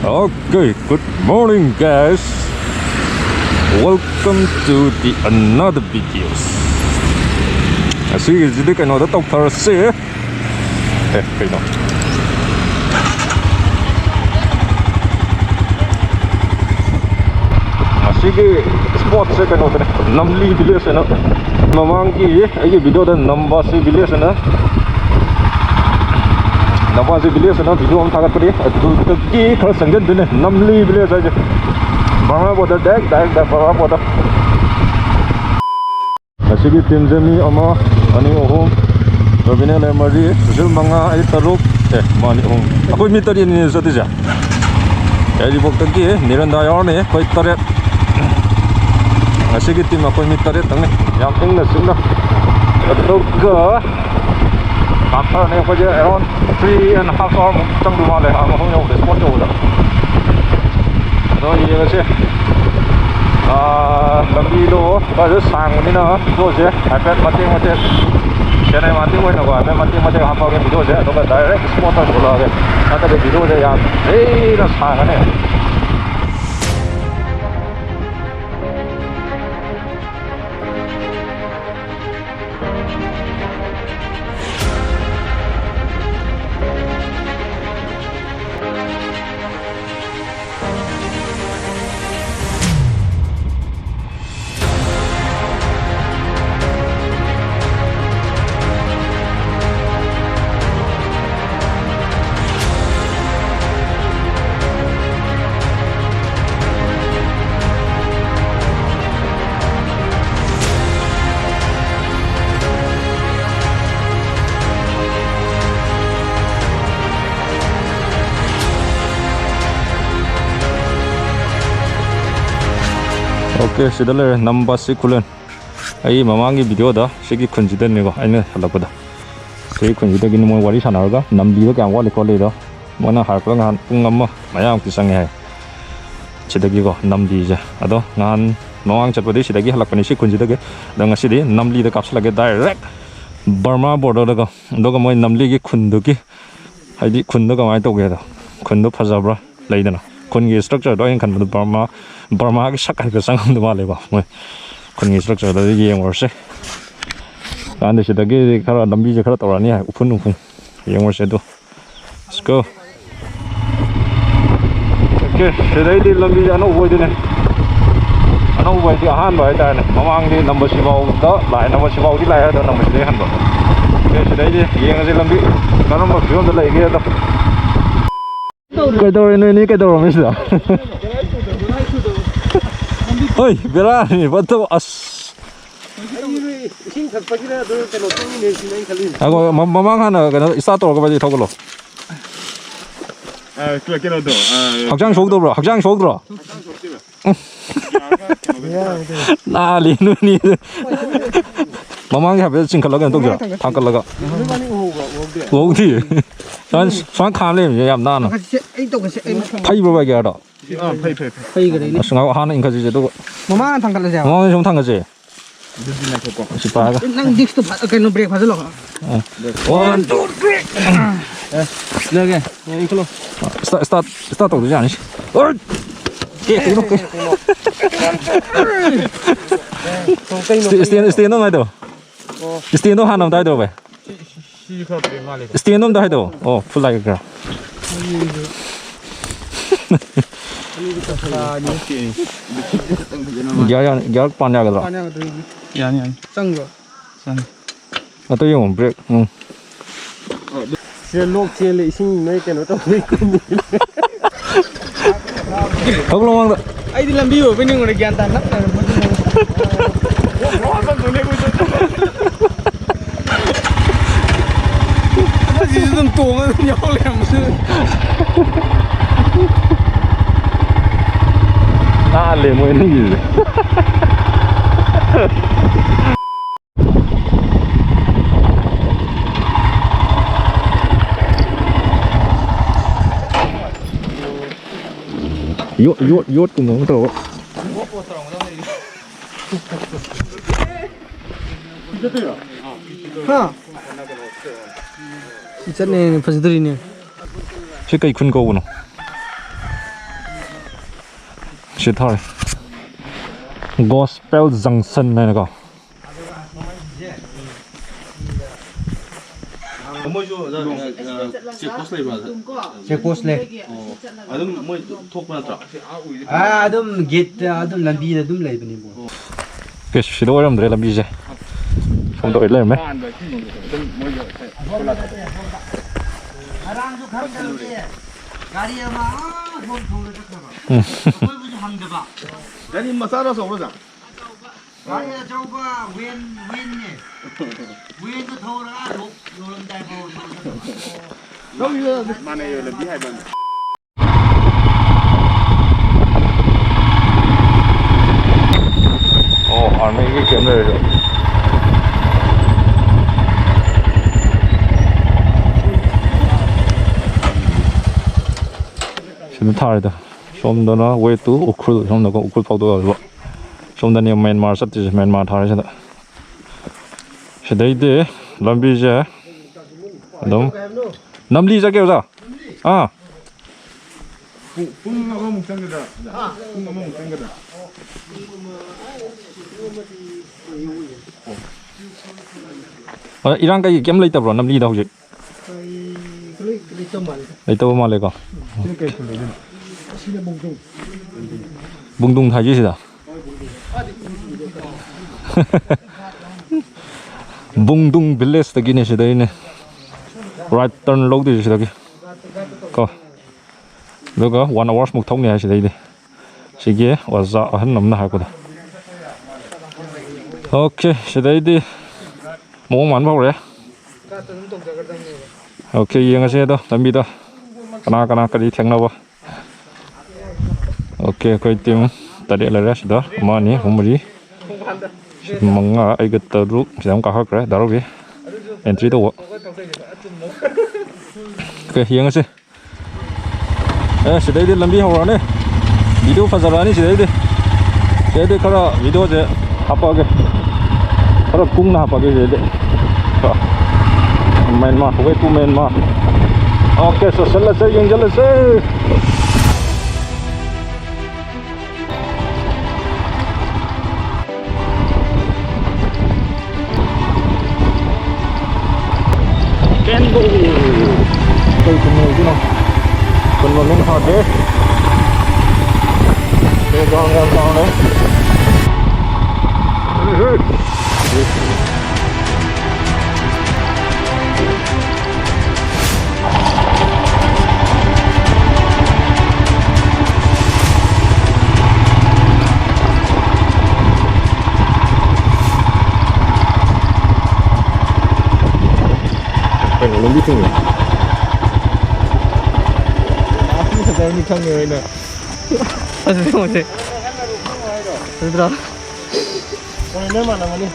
Okay, good morning guys. Welcome to the another videos. Así que cái nó đã tóc thở xe. Cái nó. Así que spot se cái nó thế. Namli village nó. Mamang cái video đó Nambasi village nó. Nambasi village nó video ông thằng cái cái khởi sinh đến đây Namli village rồi. Banga border deck Banga border. Así que Timzemi ama ani ohom Robine le mari zul manga ai taruk mani ohom. Aku mitari ni satija. Jadi bokta ki nirandaya ne koi tare. Así que tim aku mitari tang yang eng na sing na. Aduga Kakak ni kerja around 3.5 hours trong dua le ang hong yong spot jo da. Rồi ये वैसे लंबी लो बस सांग नहीं ना जो से iPad मते चेन्नई मते कोई ना कोई मैं मते हाँ पाओगे वीडियो से तो मैं डायरेक्ट स्पॉट पर बोला के ना तो वीडियो से यार ना सांग है 오케이 시달래 남바시 쿨런 이 마망이 비디오다 시기 큰지된 이거 아니 할라보다 시기 큰지되기는 뭐 와리 사나가 남비가 그냥 와리 걸리다 뭐나 할 거가 한 뿡엄마 마양 비상해 지대기고 남비자 아도 난 노왕 잡어디 시대기 할라거니 시 큰지되게 내가 시디 남리다 값을하게 다이렉트 버마 보더가 너가 뭐 남리기 쿤도기 하이디 쿤도가 많이 또게다 쿤도 파자브라 레이드나 쿤기 스트럭처 도인 칸도 버마 cái sắc cái sang không được mà bảo con nghĩ structure đó gì em worse anh để cái khá đâm bi khá tàu này open em worse đó let's go okay đây đi làm bi nó vui đi này nó vui thì han rồi đây này mang đi number 10 đó lại number 10 đi lại đó number 10 han rồi okay đây đi em sẽ làm bi nó mà phiếu được lại kia đó cái đồ này cái đồ mấy giờ Oi, berani, betul as. Aku mamang hana, kena istirahat apa aja tahu lo. Kira kira tu. 학장 좋더라, 학장 좋더라. Nah, linu ni. Mamang ya betul cingkal lagi untuk je, tangkal lagi. Wongti, soal kalim ya mana. Pai berapa kira ada? pai 그래. 승하고 하나 인가지 제도. 뭐만 당갈라지. 뭐만 좀 당가지. 시바가. 난 딕스도 그냥 브레이크 받으러 가. 원, 투, 쓰리. 여기. 이걸로. 스타트 되지 않으시? 얼. 게, 이렇게. 스테인도 말도. 스테인도 하나 더 해도 왜? 스테인도 더 해도. 풀라이가. Gak panjang gitu. Panjang tuh. Ya ni. Sanggo. Atau yang break. Lok cile sing naik kan atau ikut. Kau belum ada. Ai di lambi wo pening udah gian tanah. Masih sedang tuang nyol yang mesti. Ale mo ini. Yốt cùng nó tổ. Ha. Ikan ni pasir ni. Sikai kun kau no. 시타래 고스펠 정선 내가 뭐죠? 제코스 레이브라. Checkpost le. 아dım 뭐 톡만 Adum gate adum lambi adum lay bani bo. 그 시도 어렵네 람비제 좀 더 일래 매 Arang ju kham kar ke. Gari ama phone phone le takha. Koi bu hang de ba. 아니 뭐 싸라서 오르자. Gari a chau ba win ne. Win to thau ra lok lom dai bo. 여기가 만에 여기 비하이브. 안에 이게 캠era şimdi tarihte somdana wetu ukul somdana ukul pawdo alba somdani Myanmar sattis Myanmar tarihte 시대이데 람비제 너무 남리 자게자 아 뿡하고 묵장거다. 뿡하고 묵장거다. 이랑 cái kiếm lấy tập rồi năm đi đâu vậy lấy tập mà lấy con bung dung thay chứ gì bung dung village tới kia này sẽ đây này right turn lâu thì sẽ đây có rồi có 1 hour một thông này sẽ đây đi sẽ kia và ra hắn nằm nào có đó ok sẽ đây đi 뭐 많이 먹으래? 오케이 이행하세요 답니다 까나까나까지 탱나봐 오케이 거의 띄움 tadi là sudah mani humri mga ay gataruk sidang kahak re daruk đi entry to oke hiangase sidai đi lambi hawrane video fazarani sidai đi kara video je hapage kara kung na hapage je Myanmar way to Myanmar okay so selesai yang selesai Kengo tôi cũng ngồi chứ nào còn vào lên hot đấy để con đấy Lebih tinggi. Aku sedang ni kang ni nak. Asal macam ni. Sudah. Mana mana mana.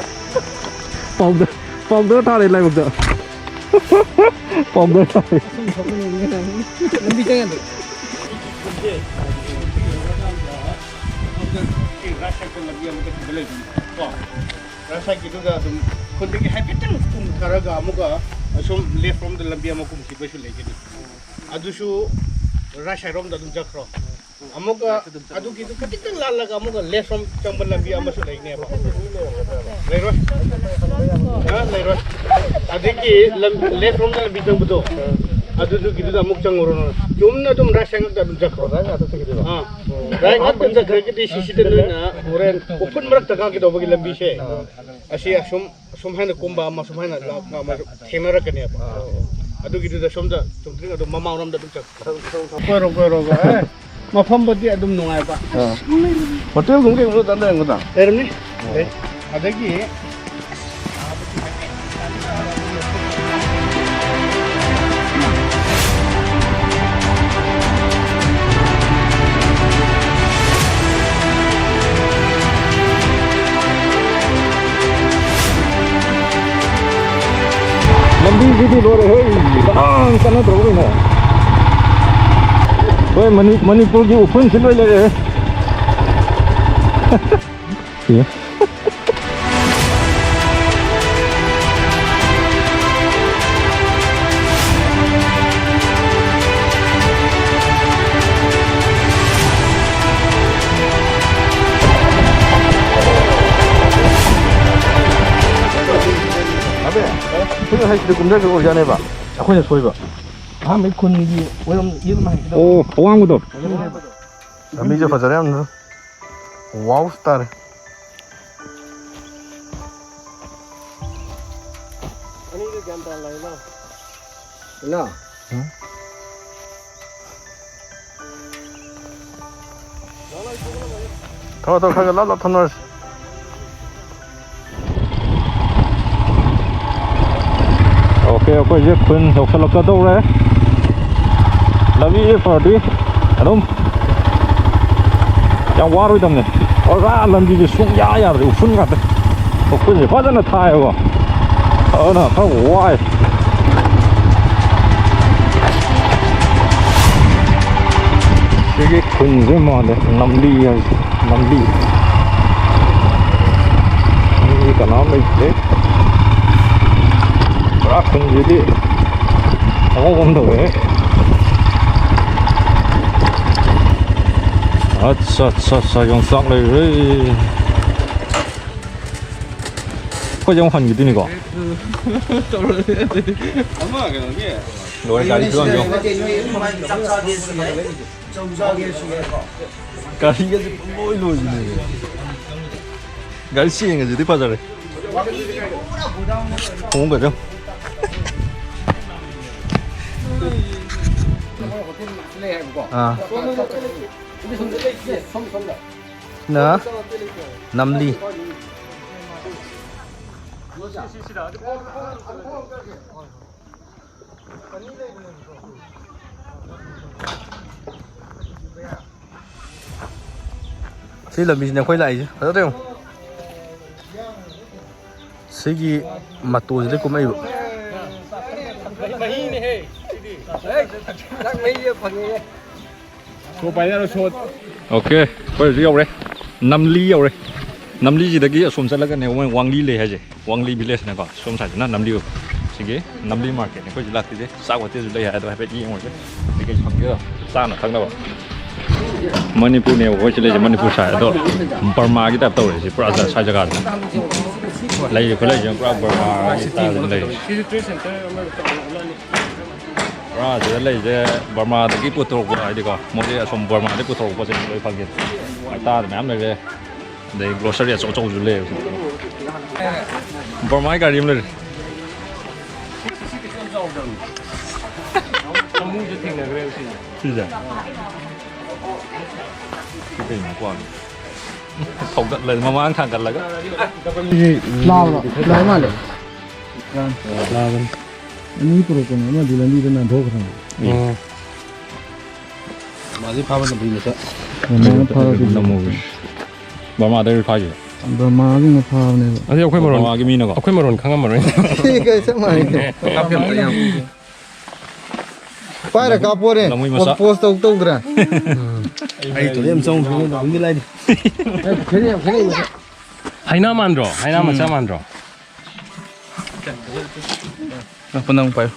Powder tarik lagi betul. Powder tarik. Lebih jangan tu. rasa gitu ga dum kundi ki habitan kum karaga amuga som left from the lambia ma kum sibe shule gidi adu shu rasa rom da dum jakro amuga adu ki katitan lal laga amuga left from chambal lambia ma shule ne ba leiro ha leiro adiki left from the lambia budo adu du gitu amuk changoro jumna dum rasa ngak da dum jakro ha right at the cricket is na oren open marak taka ki dobagi lambi she asi sum hana kumba ma sum hana ma themara kane ba adu gi da sum da tumtring adu mama ram da dum chak ko ma pham bodi adum nungai ba hotel gum ke mu dan da ngoda erni adagi Lambi gitu luar hei sana terus ni Woi Manipur ki open siloi le ya ꯍꯩꯁꯤꯗ ꯀꯨꯝꯊꯔꯒ ꯑꯣꯏꯖꯥꯅꯦꯕ ꯑꯩꯈꯣꯏꯅ ꯁꯣꯏꯕ ꯑꯍꯥꯟꯕꯩ ꯈꯨꯟꯒꯤ ꯑꯣꯏꯔꯝ ꯌꯦꯜ ꯍꯩꯁꯤꯗ ꯑꯣ ꯑꯋꯥꯡꯕꯗꯣ ꯂꯝꯕꯤꯁꯦ ꯐꯖꯔꯦ ꯌꯥꯝꯅ ꯋꯥꯎ ꯇꯥꯔꯦ ꯊꯧ ꯈꯔ ꯂꯥꯞ ꯂꯥꯞ ꯊꯧꯅꯔꯁꯤ ꯑꯣꯀꯦ ꯑꯩꯈꯣꯏꯁꯦ ꯈꯨꯟ ꯌꯧꯁꯜꯂꯛꯀꯗꯧꯔꯦ ꯂꯝꯕꯤꯁꯦ ꯐꯔꯗꯤ ꯑꯗꯨꯝ ꯌꯥꯝ ꯋꯥꯔꯣꯏꯗꯕꯅꯦ ꯑꯣꯔꯥ ꯂꯝꯕꯤꯁꯦ ꯁꯨꯡꯌꯥ ꯌꯥꯗ꯭ꯔꯦ ꯎꯐꯨꯟ ꯉꯥꯛꯇ ꯎꯐꯨꯟꯁꯦ ꯐꯖꯅ ꯊꯥꯏꯌꯦꯕ ꯑꯗꯨꯅ ꯈꯔ ꯋꯥꯏ ꯁꯤꯒꯤ ꯈꯨꯟꯁꯦ ꯃꯥꯜꯂꯦ ꯅꯝꯂꯤ ꯍꯥꯏꯁꯦ ꯅꯝꯂꯤ ꯃꯤ ꯀꯅꯥꯝ ꯂꯩꯇꯦ ꯄꯨꯔꯥ ꯈꯨꯟꯁꯤꯗꯤ ꯑꯉꯧꯕ ꯑꯃ ꯇꯧꯋꯦ ꯑꯠꯆꯥ ꯑꯠꯆꯥ ꯑꯠꯆꯥ ꯌꯣꯡꯆꯥꯛ ꯂꯩꯔꯦ ꯑꯩꯈꯣꯏꯁꯦ ꯑꯃꯨꯛ ꯍꯟꯈꯤꯗꯣꯏꯅꯤꯀꯣ ꯑꯃ ꯀꯩꯅꯣꯒꯤ ꯂꯣꯏꯔꯦ ꯒꯥꯔꯤ ꯐꯤꯕꯝ ꯌꯦꯡꯉꯣ ꯒꯥꯔꯤꯒꯁꯦ ꯄꯨꯡꯂꯣꯏ ꯂꯣꯏꯕꯤꯅꯦ ꯒꯥꯔꯤ ꯆꯦꯡꯒꯁꯤꯗꯤ ꯐꯖꯔꯦ ꯈꯣꯡꯒꯁꯦ 나 남리 ꯁꯤ ꯂꯝꯕꯤꯁꯤꯅꯦ ꯑꯩꯈꯣꯏ ꯂꯥꯛꯏꯁꯦ ꯐꯖꯗ꯭ꯔꯦ ꯌꯦꯡꯉꯣ ꯁꯤꯒꯤ ꯃꯇꯣꯟꯁꯤꯗ ꯀꯨꯝꯃꯛꯏꯕ ꯑꯣꯀꯦ ꯑꯩꯈꯣꯏ ꯍꯧꯖꯤꯛ ꯌꯧꯔꯦ ꯅꯝꯂꯤ ꯌꯧꯔꯦ ꯅꯝꯂꯤꯁꯤꯗꯒꯤ ꯑꯁꯣꯝ ꯆꯠꯂꯒꯅꯦ ꯃꯣꯏ ꯋꯥꯡꯂꯤ ꯂꯩ ꯍꯥꯏꯁꯦ ꯋꯥꯡꯂꯤ ꯚꯤꯂꯦꯖꯅꯦꯀꯣ ꯁꯣꯝ ꯁꯥꯏꯗꯅ ꯅꯝꯂꯤ ꯑꯣꯏꯕ ꯁꯤꯒꯤ ꯅꯝꯂꯤ ꯃꯥꯔꯀꯦꯠꯅꯦ ꯑꯩꯈꯣꯏꯁꯤ ꯂꯥꯛꯇꯣꯏꯁꯦ ꯆꯥꯛ ꯍꯣꯇꯦꯜꯁꯨ ꯂꯩ ꯍꯥꯏ ꯑꯗꯣ ꯍꯥꯏꯐꯦꯠ ꯌꯦꯡꯉꯨꯔꯁꯦ ꯀꯩꯀꯩ ꯐꯪꯒꯦꯗꯣ ꯆꯥꯅ ꯊꯛꯅꯕ ꯃꯅꯤꯄꯨꯔꯅꯦꯕ ꯑꯩꯈꯣꯏ ꯁꯤ ꯂꯩꯁꯦ ꯃꯅꯤꯄꯨꯔ ꯁꯥꯏ ꯑꯗꯣ ꯕꯔꯃꯥꯒꯤ ꯇꯥꯏꯞ ꯇꯧꯔꯦ ꯁꯤ ꯄꯨꯔꯥ ꯁꯥꯏ ꯖꯒꯥꯁꯦ ꯂꯩꯔꯤ ꯈꯨꯠꯂꯩꯁꯦ ꯄꯨꯔꯥ ꯕꯔꯃꯥꯒꯤ ꯁ꯭ꯇꯥꯏꯜꯗ ꯂꯩꯔꯤ ꯄꯨꯔꯥ ꯁꯤꯗ ꯂꯩꯔꯤꯁꯦ ꯕꯔꯃꯥꯗꯒꯤ ꯄꯨꯊꯣꯔꯛꯄ ꯍꯥꯏꯗꯤꯀꯣ ꯃꯣꯏꯁꯦ ꯑꯁꯣꯝ ꯕꯔꯃꯥꯗꯒꯤ ꯄꯨꯊꯣꯔꯛꯄ ꯄꯣꯠꯁꯦ ꯂꯣꯏ ꯐꯪꯉꯦ ꯍꯞꯇꯥꯗ ꯃꯌꯥꯝ ꯂꯩꯔꯦ ꯑꯗꯩ ꯒ꯭ꯔꯣꯁꯔꯤ ꯑꯆꯧ ꯑꯆꯧꯕꯁꯨ ꯂꯩꯌꯦꯕ ꯕꯔꯃꯥꯒꯤ ꯒꯥꯔꯤ ꯑꯃ ꯂꯩꯔꯦ ꯁꯤꯁꯦ ꯁꯤ ꯀꯩꯅꯣ ꯀ꯭ꯋꯥꯅꯤ ꯊꯧꯒꯠꯂ ꯃꯃꯥꯡ ꯊꯥꯡꯒꯠꯂꯒ ꯂꯥꯎ ꯃꯥꯜꯂꯦ ꯂꯥꯎꯕꯅꯤ ꯑꯅꯤ ꯄꯨꯔꯛꯄꯅꯤ ꯑꯃꯗꯤ ꯂꯝꯕꯤꯗ ꯅꯥꯟꯊꯣꯛꯈ꯭ꯔꯕꯅꯤ ꯃꯥꯗꯤ ꯐꯥꯕ ꯂꯝꯕꯤꯅꯦ ꯕꯔꯃꯥꯗꯒꯤ ꯐꯥꯈꯤꯕ ꯕꯔꯃꯥꯒꯤꯅ ꯐꯥꯕꯅꯦꯕ ꯑꯗꯨꯗꯤ ꯑꯩꯈꯣꯏ ꯃꯔꯣꯟ ꯕꯔꯃꯥꯒꯤ ꯃꯤꯅꯀꯣ ꯑꯩꯈꯣꯏ ꯃꯔꯣꯟ ꯈꯪꯉꯝꯃꯔꯣꯏ ꯆꯞ ꯃꯥꯟꯅꯩ ꯄꯥꯏꯔ ꯀꯥꯞꯄꯣꯔꯦ ꯂꯝꯃꯣꯏ ꯃꯆꯥ ꯄꯣꯁ ꯇꯧꯗ꯭ꯔꯥ ꯑꯩ ꯇꯣꯂꯦ ꯌꯥꯝ ꯆꯪꯈ꯭ꯔꯦ ꯅꯪꯗꯤ ꯂꯥꯏꯗꯤ ꯍꯩꯅꯥ ꯃꯥꯟꯗ꯭ꯔꯣ ꯍꯩꯅꯥ ꯃꯆꯥ ꯃꯥꯟꯗ꯭ꯔꯣ ꯅꯪ ꯄꯥꯏꯌꯨ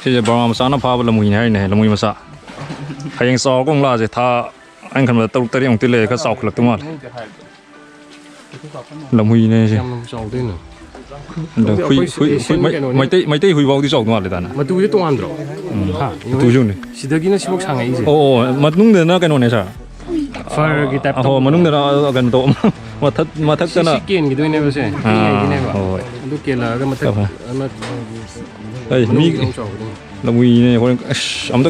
ꯁꯤꯁꯦ ꯕꯔꯃꯥ ꯃꯆꯥꯅ ꯐꯥꯕ ꯂꯝꯃꯨꯏꯅꯦ ꯍꯥꯏꯔꯤꯅꯦ ꯂꯝꯃꯨꯏ ꯃꯆꯥ ꯍꯌꯦꯡ ꯆꯥꯎꯔꯒ ꯑꯃꯨꯛ ꯂꯥꯛꯑꯁꯦ ꯊꯥ ꯑꯩꯅ ꯈꯟꯕꯗ 6-7 ꯂꯩꯔꯒ ꯈꯔ ꯆꯥꯎꯈꯠꯂꯛꯇꯧ ꯃꯥꯜꯂꯦ ꯂꯝꯍꯨꯏꯅꯦ ꯁꯤ ꯌꯥꯝ ꯆꯥꯎꯗꯣꯏꯅꯣ ꯃꯩꯇꯩ ꯍꯨꯏ ꯐꯥꯎꯗꯤ ꯆꯥꯎꯗꯧ ꯃꯥꯜꯂꯦ ꯇꯥꯅ ꯃꯇꯨꯁꯦ ꯇꯣꯉꯥꯟꯗ꯭ꯔꯣ ꯃꯇꯨꯁꯨꯅꯦ ꯁꯤꯗꯒꯤꯅ ꯁꯤꯐꯥꯎ ꯁꯥꯡꯉꯛꯏꯁꯦ ꯑꯣ ꯃꯅꯨꯡꯗꯅ ꯀꯩꯅꯣꯅꯦ ꯁꯥꯔ ꯐꯔꯒꯤ ꯇꯥꯏꯞ ꯑꯍꯣ ꯃꯅꯨꯡꯗꯅ ꯀꯩꯅꯣ ꯇꯧ ꯃꯊꯛꯇꯅ ꯁꯤ ꯀꯦꯟꯈꯤꯗꯣꯏꯅꯦꯕ ꯁꯦ ꯄꯤꯛꯏꯉꯩꯒꯤꯅꯦꯕ ꯍꯣꯏ ꯑꯗꯨ ꯀꯦꯜꯂꯛꯑꯒ ꯃꯊꯛ ꯑꯃ ꯑꯩ ꯃꯤ ꯆꯥꯎꯒꯗꯣꯏꯅꯤ ꯂꯝꯃꯨꯏꯅꯦ ꯍꯣꯔꯦꯟ ꯑꯁ ꯑꯝꯇ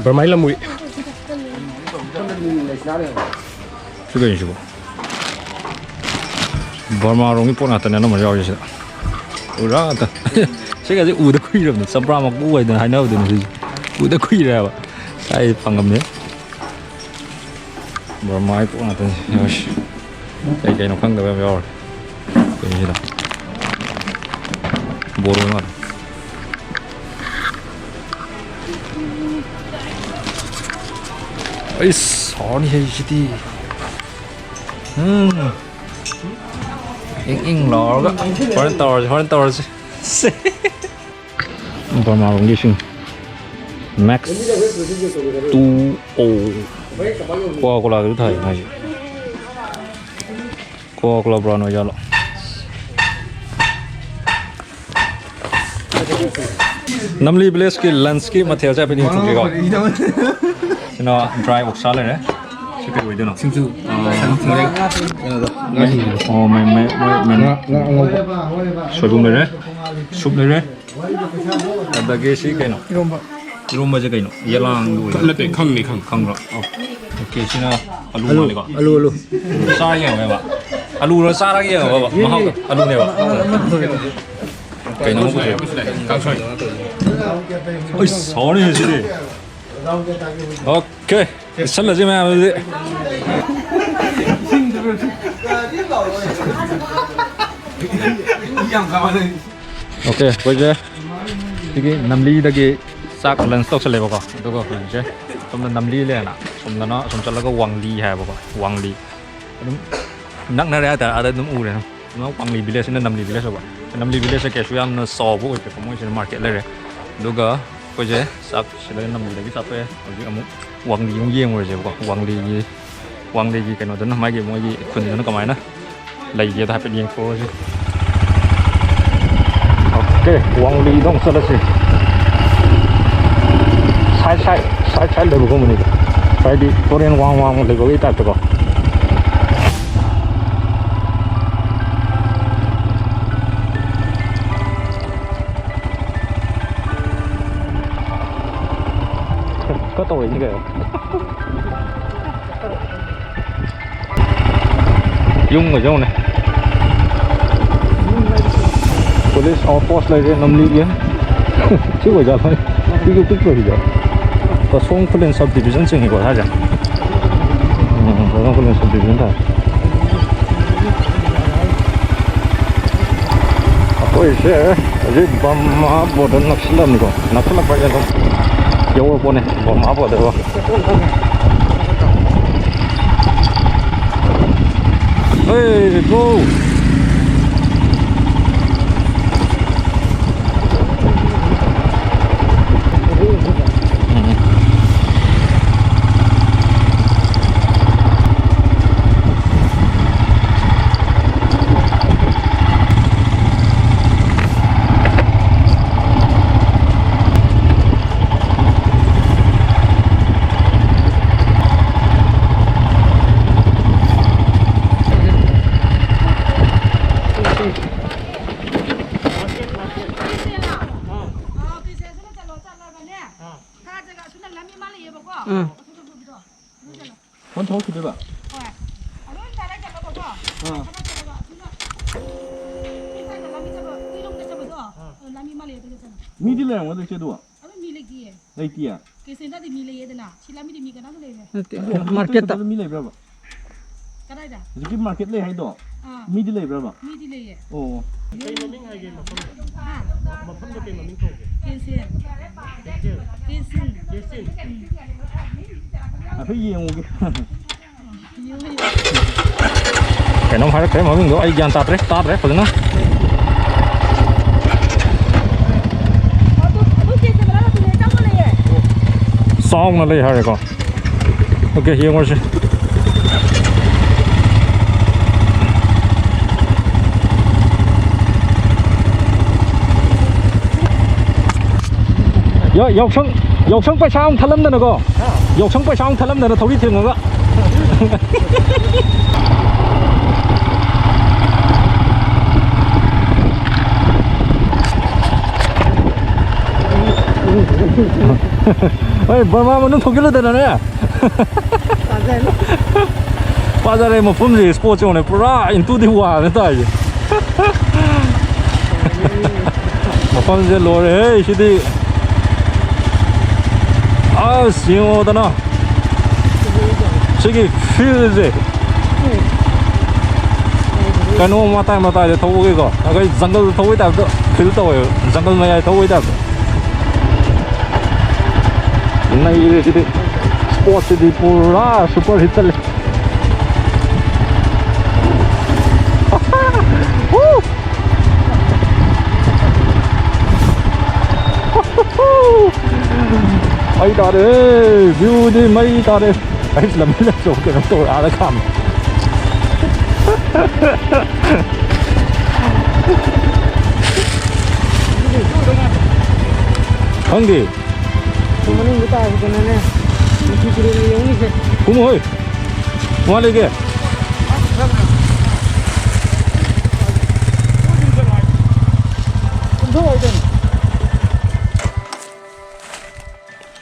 ꯕꯔꯃꯥꯏ ꯂꯝꯃꯨꯏ ꯁꯤ ꯀꯩꯅꯣꯁꯤꯕꯣ ꯕꯔꯃꯥꯔꯣꯝꯒꯤ ꯄꯣꯠ ꯉꯥꯛꯇꯅꯦ ꯑꯅꯝꯕꯅ ꯌꯥꯎꯔꯤꯁꯦ ꯁꯤꯗ ꯎꯔꯥ ꯉꯥꯛꯇ ꯁꯤꯒꯁꯦ ꯎꯗ ꯀꯨꯏꯔꯕꯅꯤ ꯆꯝꯄ꯭ꯔꯥ ꯃꯀꯨ ꯍꯥꯏꯗꯅ ꯍꯥꯏꯅꯕꯗꯨꯅꯤ ꯁꯤꯁꯦ ꯎꯗ ꯀꯨꯏꯔꯦ ꯍꯥꯏꯕ ꯀꯥꯏ ꯐꯪꯉꯝꯅꯦ ꯕꯔꯃꯥꯒꯤ ꯄꯣꯠ ꯉꯥꯛꯇꯅꯤ ꯌꯥꯎꯔꯤꯁꯦ ꯀꯩ ꯀꯩꯅꯣ ꯈꯪꯗꯕ ꯌꯥꯝ ꯌꯥꯎꯔꯦ ꯀꯩꯅꯣꯁꯤꯗ ꯕꯣꯔꯣ ꯉꯥꯛꯇ ꯑꯩꯁ ꯍꯥꯎꯔꯅꯤ ꯍꯩꯁꯤꯗꯤ ꯏꯪ ꯂꯥꯎꯔꯒ ꯍꯣꯔꯦꯟ ꯇꯧꯔꯁꯤ ꯕꯔꯃꯥꯔꯣꯝꯒꯤ ꯏꯁꯤꯡ ꯃꯦꯛꯁ 2O ꯀꯣꯀꯥ ꯀꯣꯂꯥꯒꯁꯨ ꯊꯥꯏ ꯍꯥꯏꯁꯦ ꯀꯣꯀꯥ ꯀꯣꯂꯥ ꯕ꯭ꯔꯥꯟ ꯑꯣꯏꯖꯥꯠꯂꯣ Namli village ki landscape mathel cha pini chu ko sino dry work sale ne chicken we do no Singsu. oh me soibum le soup le adage si kai no iromba je kai no yalang lu Latte khang ni khang. khang ro okay sino alu ma le ko alu sa yin me ba alu ro sa ra yin ba ma hao alu ne ba kai no bu je Kang soi. oi sorry si okay sal la je ma okay bây giờ cái nằm ly đó cái sắc lần stock sẽ lấy vào cái đó cái chứ xong là nằm ly lên à xong là nó xong cho nó có quăng ly hay vào cái quăng ly nặng nềแต่อะไรน้ำอูเลยนะnó quăng lyบิเลสนั่นนำlyบิเลสว่ะนำlyบิเลสแกช่วยอันสอบพวกcáiผมไม่ใช่ market เลยดูก็bây giờ sắc sẽ lấy nằm ly đấy cái sắc về ở dưới cái quăng ly cũng riêng rồi chứ quăng ly cái nó đến mấy cái phần nó có mấy nữa lấy gì ta phải điên phố chứ ok quăng ly đông sao đó chứ sai được không mình sai đi có đến quăng để có cái tập được không có tội như vậy dung ở trong này police outpost này nằm ly kia chứ bây giờ thôi cái tích rồi giờ có song plan subdivision chừng này của ta chẳng có song plan subdivision thôi tôi sẽ ở bom má bộ đơn nắp lần này có nắp lần bao giờ không dấu ở bên này bom má bộ được không hey go 원 더 기대 봐. 미디래 원들 제도. 레이티야. Market 다 미래 브라바. 저기 마켓 레 하이도. 미디래 브라바. 오. phải gì không cái nó phải cái mà mình có ai gian tạt đấy phải nó xong là lấy hai con ok here ngồi xem dọc sông phải sao thằng lâm này có dọc sông phải sao thằng lâm này là thấu đi thường rồi đó ơi Burma mà nó thuộc cái là thế này bây giờ này một phút gì sport này pura into the war này thôi một phút gì lôi đấy chứ đi à siêu đó nó 저기 field cái nó mà tay để thâu cái có cái jungle thâu cái đạp đó field đâu jungle này thâu cái đạp này cái sport đi pura super hit lên mấy ta đấy view đi mấy ta đấy anh làm mấy lần rồi cái nó tôi đã khăm ꯈꯪꯗꯦ ꯃꯅꯨꯡꯗ ꯇꯥꯈꯤꯗꯅꯅꯦ ꯃꯆꯤ ꯇꯨꯔꯦꯜ ꯌꯧꯅꯤꯁꯦ ꯀꯨꯝꯃꯨ ꯍꯣꯏ ꯀꯃꯥꯏ ꯂꯩꯒꯦ ꯀꯨꯝꯊꯣꯛꯑꯣꯏꯗꯅ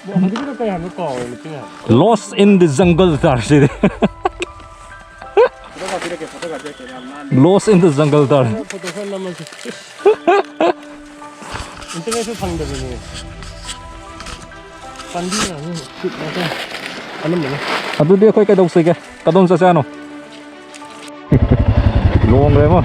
ꯍꯧꯖꯤꯛꯀꯤꯗꯣ ꯀꯩ ꯍꯥꯏꯕ ꯀꯥꯎꯔꯦ ꯅꯨꯄꯤꯅ lost in the jungle ꯇꯥꯔꯁꯤꯗꯤ lost in the jungle ꯇꯥꯔꯦ ꯐꯣꯇꯣ ꯈꯔ ꯅꯝꯃꯁꯤ 인터넷에 방법이네. 반디는 맞아. 안는 뭐냐? ꯑꯗꯨꯗꯤ ꯑꯩꯈꯣꯏ ꯀꯩꯗꯧꯁꯤꯒꯦ ꯀꯗꯣꯝ ꯆꯠꯁꯦ ꯍꯥꯏꯅꯣ ꯂꯣꯡꯈ꯭ꯔꯦꯃꯣ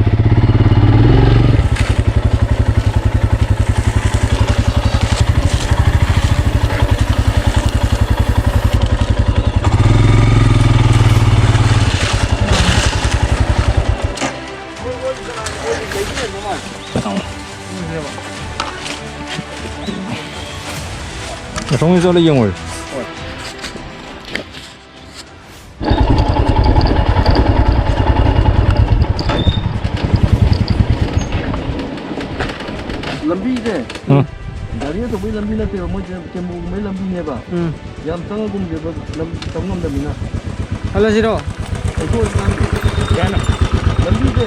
종이 저리 영월 ꯂꯝꯕꯤꯁꯦ ꯒꯥꯔꯤ ꯑꯆꯧꯕꯒꯤ ꯂꯝꯕꯤ ꯅꯠꯇꯦꯕ ꯃꯣꯏ ꯆꯦꯝꯕꯨꯒꯨꯝꯕꯒꯤ ꯂꯝꯕꯤꯅꯦꯕ ꯌꯥꯝ ꯆꯪꯉꯒꯨꯝꯁꯦꯕ ꯇꯧ ꯉꯝꯗꯕꯅꯤꯅ ꯍꯜꯂꯁꯤꯔꯣ ꯂꯝꯕꯤꯁꯦ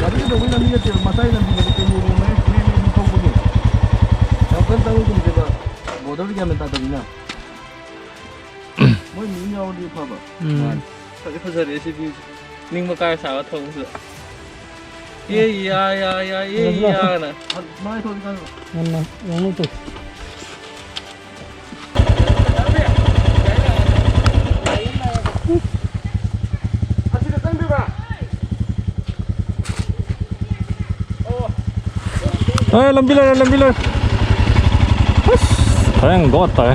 ꯒꯥꯔꯤ ꯑꯆꯧꯕꯒꯤ ꯂꯝꯕꯤ ꯅꯠꯇꯦꯕ ꯃꯆꯥꯒꯤ ꯂꯝꯕꯤꯅꯦꯕ ꯆꯦꯝꯕꯨꯒꯨꯝꯕꯒꯤ ꯂꯝꯕꯤ ꯊꯧꯕꯒꯤ ꯌꯥꯝ ꯀꯟꯅ ꯆꯪꯉꯒꯨꯝꯁꯦꯕ ꯕꯣꯔꯗꯔ ꯒ꯭ꯌꯥꯟ ꯇꯥꯗꯕꯅꯤꯅ ꯃꯣꯏ ꯃꯤ ꯌꯥꯎꯔꯗꯤ ꯐꯕ ꯐꯖ ꯐꯖꯔꯦ ꯁꯤ ꯚ꯭ꯌꯨꯁꯦ ꯅꯤꯡꯕ ꯀꯥꯏ ꯁꯥꯕ ꯊꯧꯕꯁꯤꯗ ꯌꯥꯅ ꯃꯥꯏ ꯊꯧꯔꯤꯀꯥꯟꯗ ꯉꯟꯅ ꯌꯥꯎꯅ ꯇꯧ lambi lari thank god tayo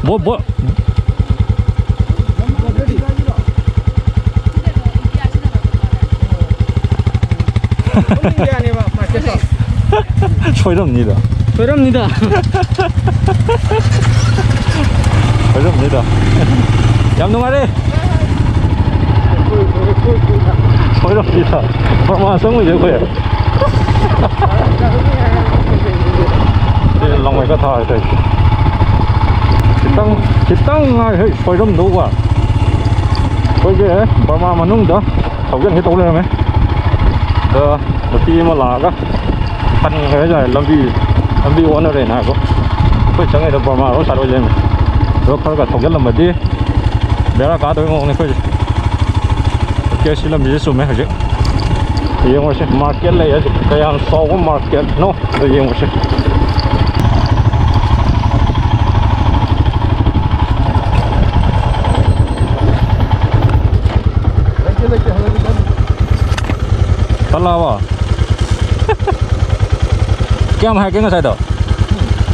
bo 소름입니다. 그럽니다. 소름입니다. 얌동아리. 소름입니다. 얼마나 성을 내고요. lòng 다 돼. 식당 소름 누가. 거기에 얼마 만능다. 저기 해도 올라오네. 더 높이 뭐 나가. 한 회자 lambi 오늘 해 나고. 그 정에서 얼마로 살고 있네. 로컬가 통결람마디 내가 가도 오늘 그 계시는 미수매 하지. 이 것이 마켓에 야지 그냥 소고 마켓 노. 이 것이 달라와. kem hai cái ngay đó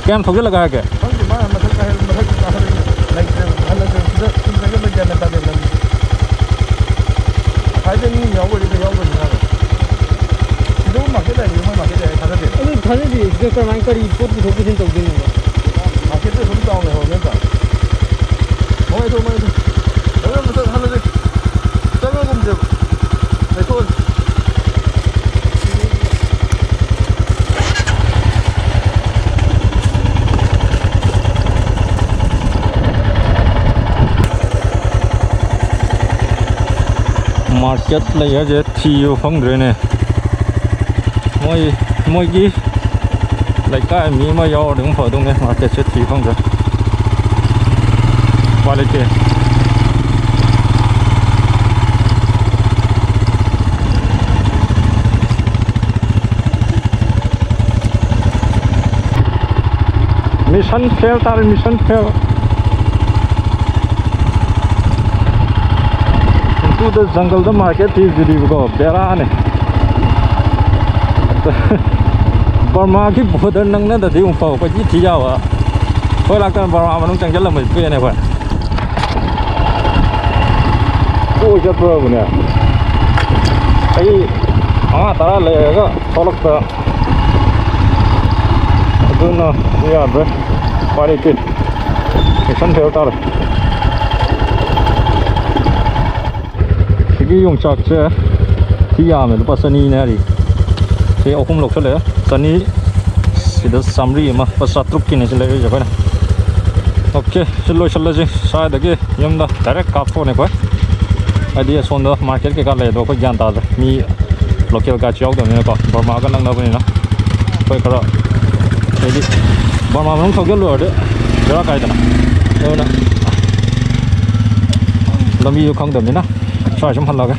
kem thấu là cái 다르지. 그러니까 많이까지 입고도 도구신 정도는 거. 마켓에 손 다운해 오면서 뭐해도 여기부터 하는데 작은 이제 내손 market lấy ở dưới thiêu phong rồi nè mỗi gì lấy cái mi mà giàu đừng phải đúng nè market sẽ thiêu phong rồi qua đây kìa mission fail tar mission fail to the jungle the market is really go bera ne Burma ki border nang na da di umpa ko ji thi jawa ko la kan Burma manung changjal la mai pe ne ko ko ja pro ne ai tara le ga tolok ta aduna ya ba pare ke mission fail tar cái dùng chạc chứ thì nhà mình lúc sani này đi thì ông không lộc cho lấy sani thì đó samri mà bắt sát trục kia này lấy rồi cái này ok xin lỗi gì sai được cái nhưng đó direct cáp phone này quá idea son đó market cái lấy đó có gian ta rồi mi local cái chiếu đó này có Burma cái năng đó này nó phải cái đó cái đi Burma mình không thâu cái lửa đấy đó cái đó đâu nè làm gì không được nữa sai chấm hành là cái